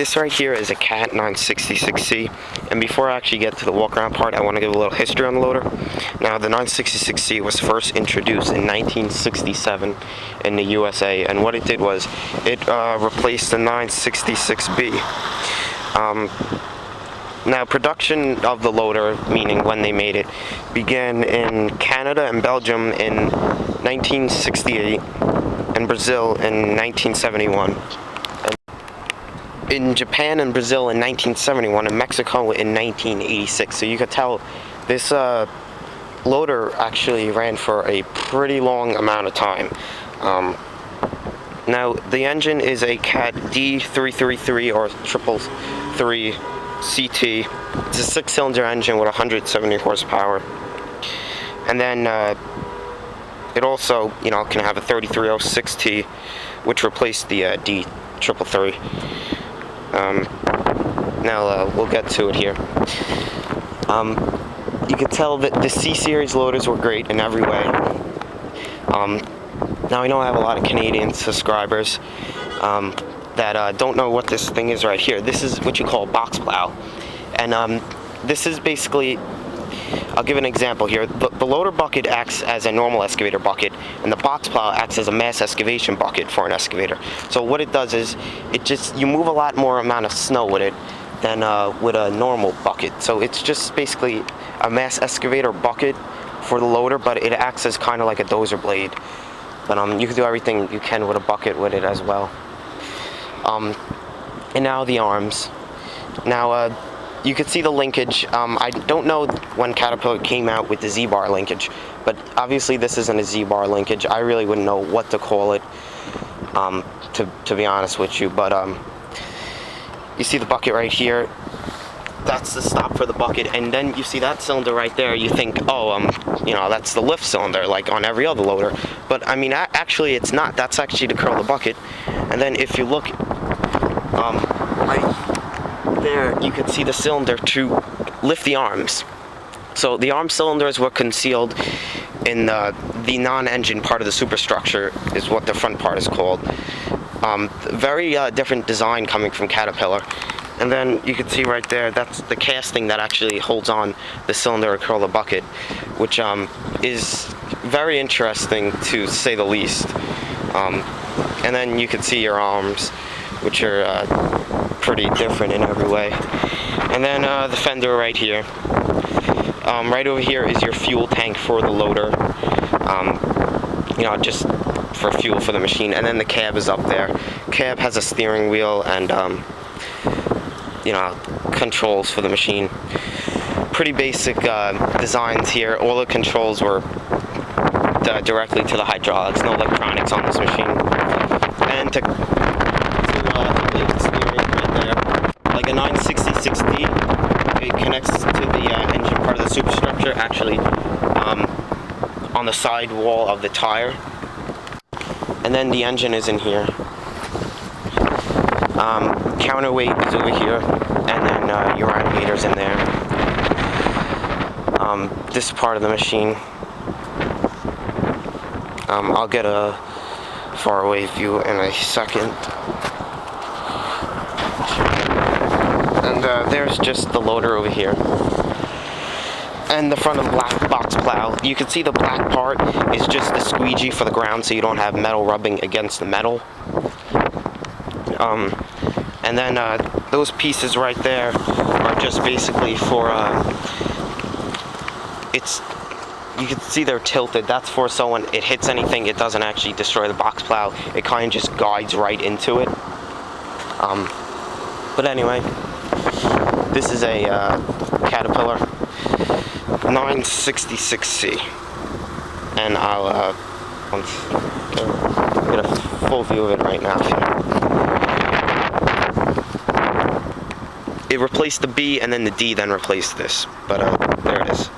This right here is a Cat 966C, and before I actually get to the walk around part, I want to give a little history on the loader. Now, the 966C was first introduced in 1967 in the USA, and what it did was it replaced the 966B. Now, production of the loader, meaning when they made it, began in Canada and Belgium in 1968 and Brazil in 1971. In Japan and Brazil in 1971 and Mexico in 1986. So you could tell this loader actually ran for a pretty long amount of time. Now, the engine is a Cat D333 or 333 CT. It's a 6-cylinder engine with 170 horsepower. And then it also, can have a 3306T, which replaced the D333. Now we'll get to it here. You can tell that the C-Series loaders were great in every way. Now I know I have a lot of Canadian subscribers that don't know what this thing is right here. This is what you call a box plow, and this is basically, I'll give an example here. The loader bucket acts as a normal excavator bucket, and the box plow acts as a mass excavation bucket for an excavator. So what it does is, you move a lot more amount of snow with it than with a normal bucket. So it's just basically a mass excavator bucket for the loader, but it acts as kind of like a dozer blade. But you can do everything you can with a bucket with it as well. And now the arms. Now, you can see the linkage. I don't know when Caterpillar came out with the Z-bar linkage, but obviously this isn't a Z-bar linkage. I really wouldn't know what to call it, to be honest with you. But you see the bucket right here. That's the stop for the bucket, and then you see that cylinder right there. You think, oh, that's the lift cylinder, like on every other loader. But I mean, actually, it's not. That's actually to curl the bucket. And then if you look, right there, you can see the cylinder to lift the arms. So the arm cylinders were concealed in the non-engine part of the superstructure, is what the front part is called. Very different design coming from Caterpillar. And then you can see right there, that's the casting that actually holds on the cylinder to curl the bucket, which is very interesting to say the least. And then you can see your arms, which are pretty different in every way. And then the fender right here. Right over here is your fuel tank for the loader, just for fuel for the machine. And then the cab is up there. Cab has a steering wheel and controls for the machine. Pretty basic designs here. All the controls were directly to the hydraulics, no electronics on this machine. And to the steering right there, like a 966D, it connects to the engine part of the superstructure, actually on the side wall of the tire. And then the engine is in here. Counterweight is over here, and then your radiator's in there. This part of the machine, I'll get a faraway view in a second. And there's just the loader over here. And the front of the black box plow. You can see the black part is just the squeegee for the ground, so you don't have metal rubbing against the metal. And then those pieces right there are just basically for, you can see they're tilted. That's for so when it hits anything, it doesn't actually destroy the box plow. It kind of just guides right into it. But anyway, this is a Caterpillar 966C. And I'll get a full view of it right now here. It replaced the B, and then the D then replaced this, but there it is.